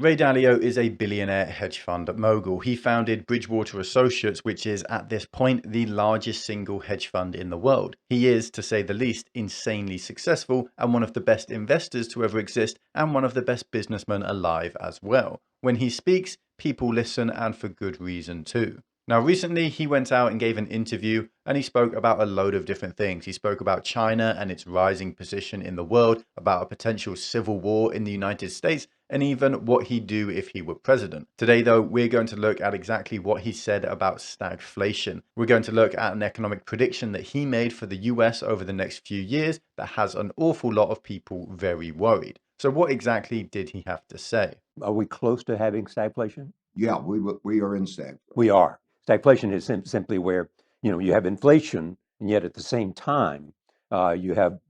Ray Dalio is a billionaire hedge fund mogul. He founded Bridgewater Associates, which is at this point the largest single hedge fund in the world. He is, to say the least, insanely successful and one of the best investors to ever exist and one of the best businessmen alive as well. When he speaks, people listen, and for good reason too. Now, recently he went out and gave an interview and he spoke about a load of different things. He spoke about China and its rising position in the world, about a potential civil war in the United States, and even what he'd do if he were president. Today, though, we're going to look at exactly what he said about stagflation. We're going to look at an economic prediction that he made for the US over the next few years that has an awful lot of people very worried. So what exactly did he have to say? Are we close to having stagflation? Yeah, we are in stagflation. We are. Stagflation is simply where, you have inflation, and yet at the same time, you have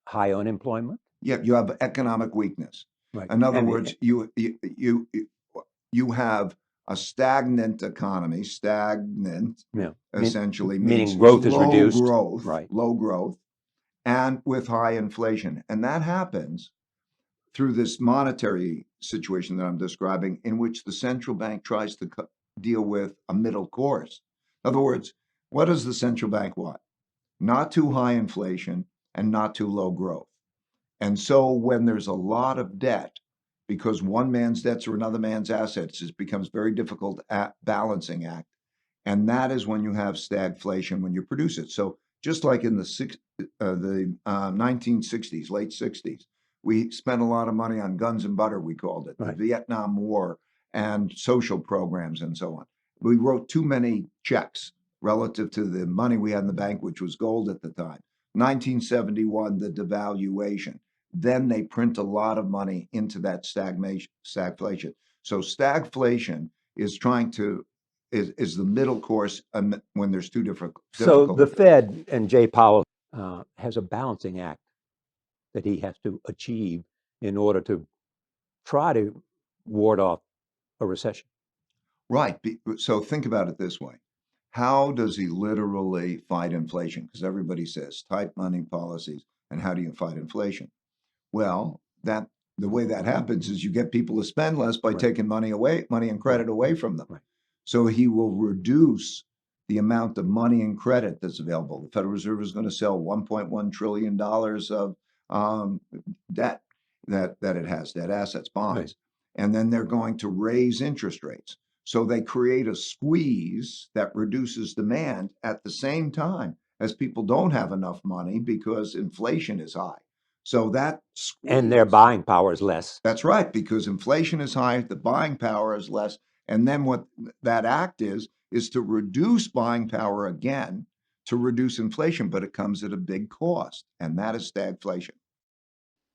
high unemployment. Yeah, you have economic weakness. Right. In other words, you have a stagnant economy. Stagnant, essentially meaning growth is reduced. Low growth, and with high inflation, and that happens through this monetary situation that I'm describing, in which the central bank tries to deal with a middle course. In other words, what does the central bank want? Not too high inflation and not too low growth. And so when there's a lot of debt, because one man's debts are another man's assets, it becomes very difficult balancing act. And that is when you have stagflation, when you produce it. So just like in the 1960s, late 60s, we spent a lot of money on guns and butter, we called it, right. The Vietnam War and social programs and so on. We wrote too many checks relative to the money we had in the bank, which was gold at the time. 1971, the devaluation. Then they print a lot of money into that stagflation. So stagflation is is the middle course when there's two different. So the Fed and Jay Powell has a balancing act that he has to achieve in order to try to ward off a recession. Right. So think about it this way. How does he literally fight inflation? Because everybody says tight money policies. And how do you fight inflation? Well, the way that happens is you get people to spend less by taking money and credit away from them. Right. So he will reduce the amount of money and credit that's available. The Federal Reserve is going to sell $1.1 trillion of debt that it has, debt assets, bonds. Right. And then they're going to raise interest rates. So they create a squeeze that reduces demand at the same time as people don't have enough money because inflation is high. So that squeeze, and their buying power is less. That's right, because inflation is high, the buying power is less. And then what that act is to reduce buying power again, to reduce inflation, but it comes at a big cost, and that is stagflation.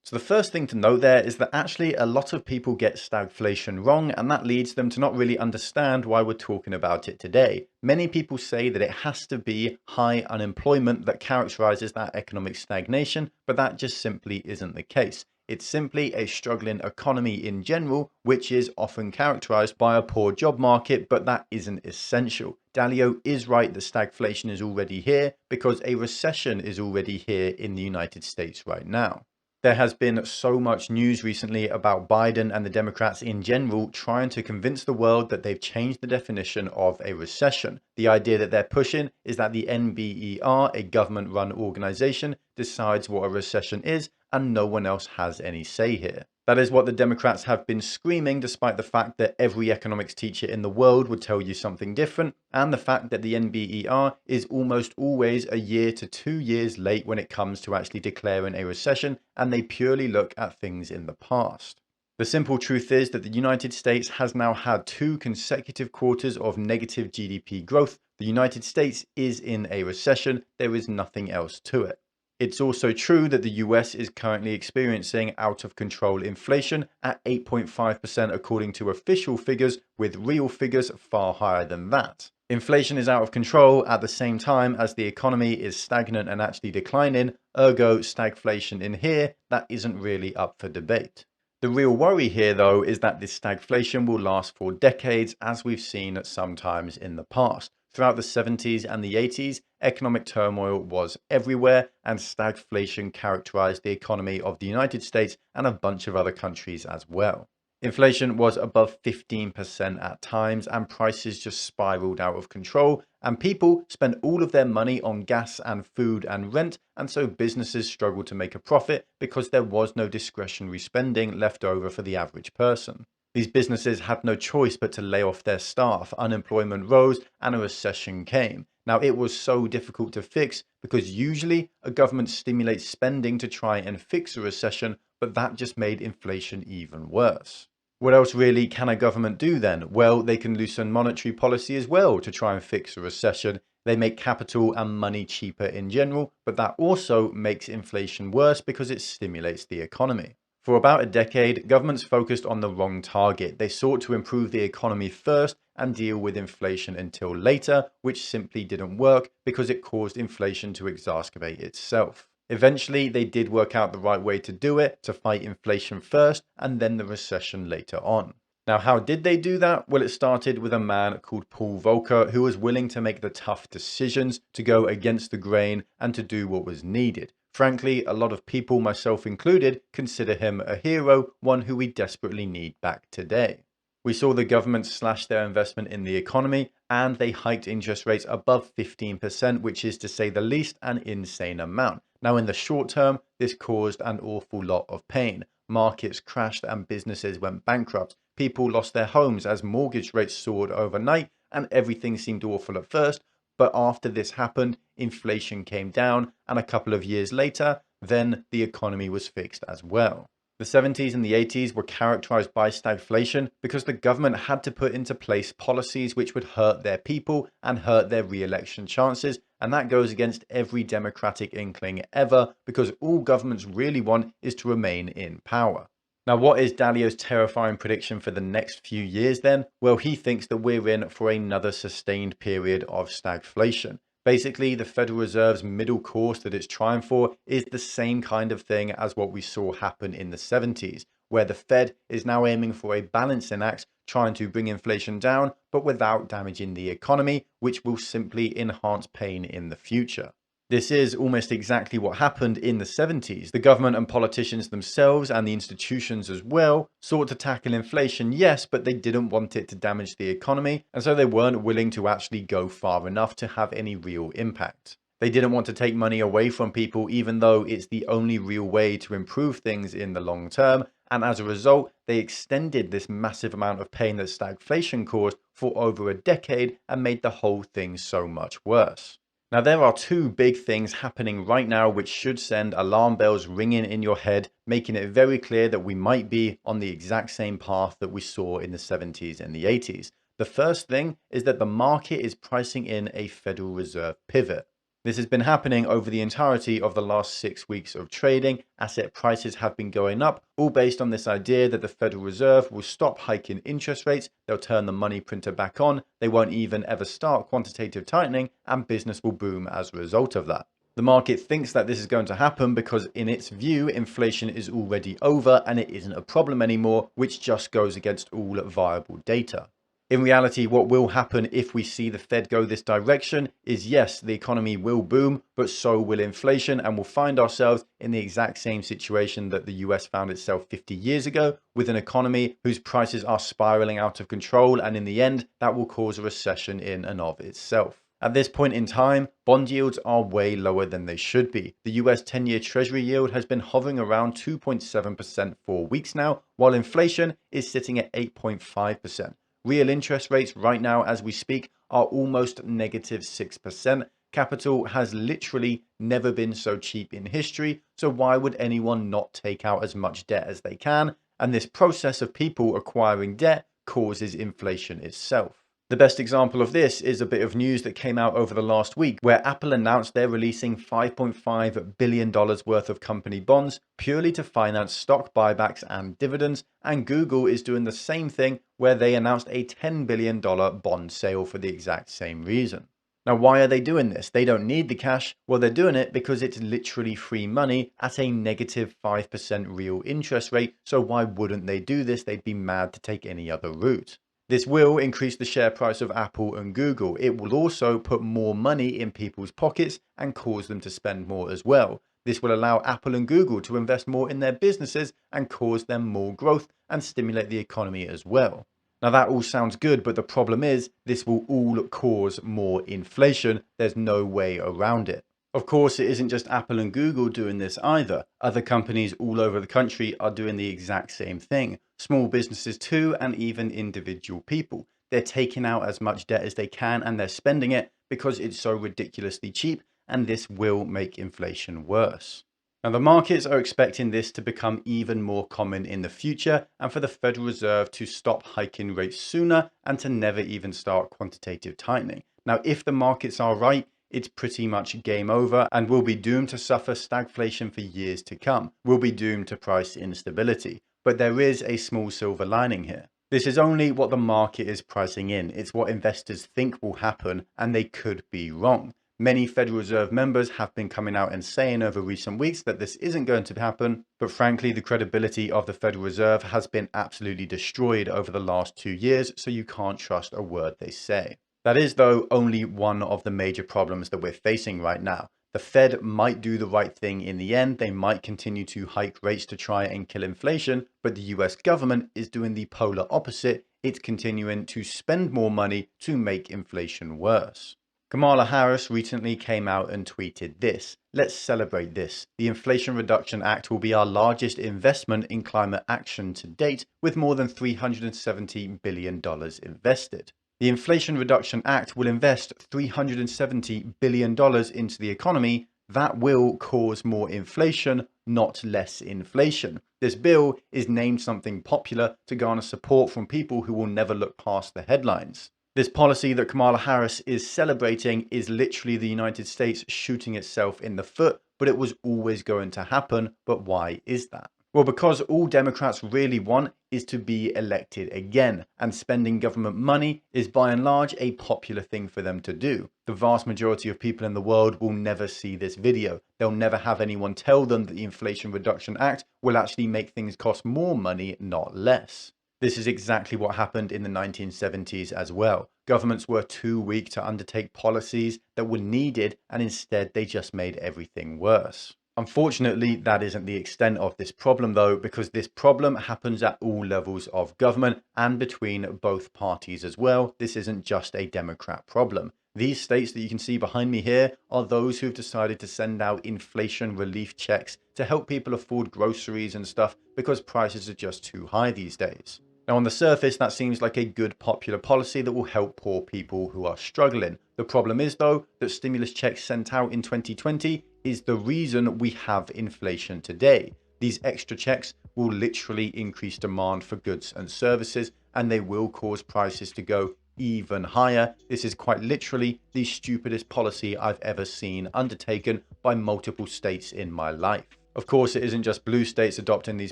So the first thing to note there is that actually a lot of people get stagflation wrong, and that leads them to not really understand why we're talking about it today. Many people say that it has to be high unemployment that characterizes that economic stagnation, but that just simply isn't the case. It's simply a struggling economy in general, which is often characterized by a poor job market, but that isn't essential. Dalio is right that stagflation is already here because a recession is already here in the United States right now. There has been so much news recently about Biden and the Democrats in general trying to convince the world that they've changed the definition of a recession. The idea that they're pushing is that the NBER, a government-run organization, decides what a recession is and no one else has any say here. That is what the Democrats have been screaming, despite the fact that every economics teacher in the world would tell you something different, and the fact that the NBER is almost always a year to 2 years late when it comes to actually declaring a recession, and they purely look at things in the past. The simple truth is that the United States has now had 2 consecutive quarters of negative GDP growth. The United States is in a recession. There is nothing else to it. It's also true that the US is currently experiencing out of control inflation at 8.5% according to official figures, with real figures far higher than that. Inflation is out of control at the same time as the economy is stagnant and actually declining, ergo stagflation in here, that isn't really up for debate. The real worry here, though, is that this stagflation will last for decades, as we've seen sometimes in the past. Throughout the 70s and the 80s, economic turmoil was everywhere, and stagflation characterized the economy of the United States and a bunch of other countries as well. Inflation was above 15% at times, and prices just spiraled out of control, and people spent all of their money on gas and food and rent, and so businesses struggled to make a profit because there was no discretionary spending left over for the average person. These businesses had no choice but to lay off their staff, unemployment rose, and a recession came. Now, it was so difficult to fix because usually a government stimulates spending to try and fix a recession, but that just made inflation even worse. What else really can a government do then? Well, they can loosen monetary policy as well to try and fix a recession. They make capital and money cheaper in general, but that also makes inflation worse because it stimulates the economy. For about a decade, governments focused on the wrong target. They sought to improve the economy first and deal with inflation until later, which simply didn't work because it caused inflation to exacerbate itself. Eventually, they did work out the right way to do it, to fight inflation first and then the recession later on. Now, how did they do that? Well, it started with a man called Paul Volcker who was willing to make the tough decisions, to go against the grain and to do what was needed. Frankly, a lot of people, myself included, consider him a hero, one who we desperately need back today. We saw the government slash their investment in the economy, and they hiked interest rates above 15%, which is to say the least an insane amount. Now, in the short term, this caused an awful lot of pain. Markets crashed and businesses went bankrupt. People lost their homes as mortgage rates soared overnight, and everything seemed awful at first. But after this happened, inflation came down, and a couple of years later, then the economy was fixed as well. The 70s and the 80s were characterized by stagflation because the government had to put into place policies which would hurt their people and hurt their re-election chances, and that goes against every democratic inkling ever because all governments really want is to remain in power. Now, what is Dalio's terrifying prediction for the next few years then? Well, he thinks that we're in for another sustained period of stagflation. Basically, the Federal Reserve's middle course that it's trying for is the same kind of thing as what we saw happen in the 70s, where the Fed is now aiming for a balancing act, trying to bring inflation down, but without damaging the economy, which will simply enhance pain in the future. This is almost exactly what happened in the 70s. The government and politicians themselves, and the institutions as well, sought to tackle inflation, yes, but they didn't want it to damage the economy, and so they weren't willing to actually go far enough to have any real impact. They didn't want to take money away from people, even though it's the only real way to improve things in the long term, and as a result, they extended this massive amount of pain that stagflation caused for over a decade and made the whole thing so much worse. Now, there are two big things happening right now which should send alarm bells ringing in your head, making it very clear that we might be on the exact same path that we saw in the 70s and the 80s. The first thing is that the market is pricing in a Federal Reserve pivot. This has been happening over the entirety of the last 6 weeks of trading. Asset prices have been going up, all based on this idea that the Federal Reserve will stop hiking interest rates, they'll turn the money printer back on, they won't even ever start quantitative tightening, and business will boom as a result of that. The market thinks that this is going to happen because in its view, inflation is already over and it isn't a problem anymore, which just goes against all viable data. In reality, what will happen if we see the Fed go this direction is yes, the economy will boom, but so will inflation, and we'll find ourselves in the exact same situation that the US found itself 50 years ago, with an economy whose prices are spiraling out of control, and in the end, that will cause a recession in and of itself. At this point in time, bond yields are way lower than they should be. The US 10-year Treasury yield has been hovering around 2.7% for weeks now, while inflation is sitting at 8.5%. Real interest rates right now as we speak are almost negative 6%. Capital has literally never been so cheap in history, so why would anyone not take out as much debt as they can? And this process of people acquiring debt causes inflation itself. The best example of this is a bit of news that came out over the last week where Apple announced they're releasing $5.5 billion worth of company bonds purely to finance stock buybacks and dividends, and Google is doing the same thing where they announced a $10 billion bond sale for the exact same reason. Now, why are they doing this? They don't need the cash. Well, they're doing it because it's literally free money at a negative 5% real interest rate, so why wouldn't they do this? They'd be mad to take any other route. This will increase the share price of Apple and Google. It will also put more money in people's pockets and cause them to spend more as well. This will allow Apple and Google to invest more in their businesses and cause them more growth and stimulate the economy as well. Now that all sounds good, but the problem is this will all cause more inflation. There's no way around it. Of course, it isn't just Apple and Google doing this either. Other companies all over the country are doing the exact same thing. Small businesses too, and even individual people. They're taking out as much debt as they can and they're spending it because it's so ridiculously cheap, and this will make inflation worse. Now, the markets are expecting this to become even more common in the future and for the Federal Reserve to stop hiking rates sooner and to never even start quantitative tightening. Now, if the markets are right, it's pretty much game over and we'll be doomed to suffer stagflation for years to come. We'll be doomed to price instability. But there is a small silver lining here. This is only what the market is pricing in. It's what investors think will happen, and they could be wrong. Many Federal Reserve members have been coming out and saying over recent weeks that this isn't going to happen, but frankly, the credibility of the Federal Reserve has been absolutely destroyed over the last 2 years, so you can't trust a word they say. That is, though, only one of the major problems that we're facing right now. The Fed might do the right thing in the end. They might continue to hike rates to try and kill inflation, but the US government is doing the polar opposite. It's continuing to spend more money to make inflation worse. Kamala Harris recently came out and tweeted this: "Let's celebrate this. The Inflation Reduction Act will be our largest investment in climate action to date, with more than $370 billion invested." The Inflation Reduction Act will invest $370 billion into the economy. That will cause more inflation, not less inflation. This bill is named something popular to garner support from people who will never look past the headlines. This policy that Kamala Harris is celebrating is literally the United States shooting itself in the foot, but it was always going to happen. But why is that? Well, because all Democrats really want is to be elected again, and spending government money is by and large a popular thing for them to do. The vast majority of people in the world will never see this video. They'll never have anyone tell them that the Inflation Reduction Act will actually make things cost more money, not less. This is exactly what happened in the 1970s as well. Governments were too weak to undertake policies that were needed, and instead they just made everything worse. Unfortunately, that isn't the extent of this problem though, because this problem happens at all levels of government and between both parties as well. This isn't just a Democrat problem. These states that you can see behind me here are those who've decided to send out inflation relief checks to help people afford groceries and stuff because prices are just too high these days. Now, on the surface, that seems like a good popular policy that will help poor people who are struggling. The problem is, though, that stimulus checks sent out in 2020 is the reason we have inflation today. These extra checks will literally increase demand for goods and services, and they will cause prices to go even higher. This is quite literally the stupidest policy I've ever seen undertaken by multiple states in my life. Of course, it isn't just blue states adopting these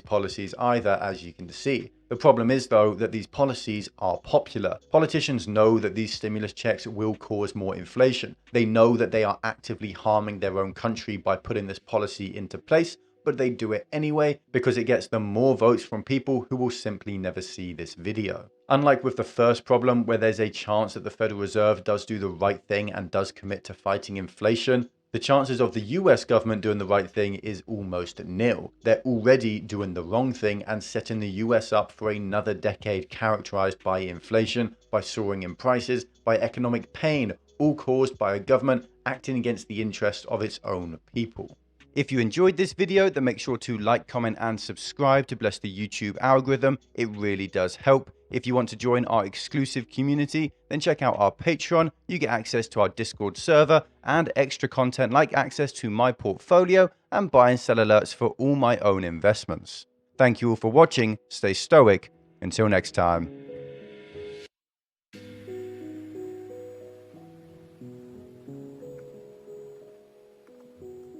policies either, as you can see. The problem is, though, that these policies are popular. Politicians know that these stimulus checks will cause more inflation. They know that they are actively harming their own country by putting this policy into place, but they do it anyway because it gets them more votes from people who will simply never see this video. Unlike with the first problem, where there's a chance that the Federal Reserve does do the right thing and does commit to fighting inflation, the chances of the US government doing the right thing is almost nil. They're already doing the wrong thing and setting the US up for another decade characterized by inflation, by soaring in prices, by economic pain, all caused by a government acting against the interests of its own people. If you enjoyed this video, then make sure to like, comment, and subscribe to bless the YouTube algorithm. It really does help. If you want to join our exclusive community, then check out our Patreon. You get access to our Discord server and extra content like access to my portfolio and buy and sell alerts for all my own investments. Thank you all for watching. Stay stoic. Until next time.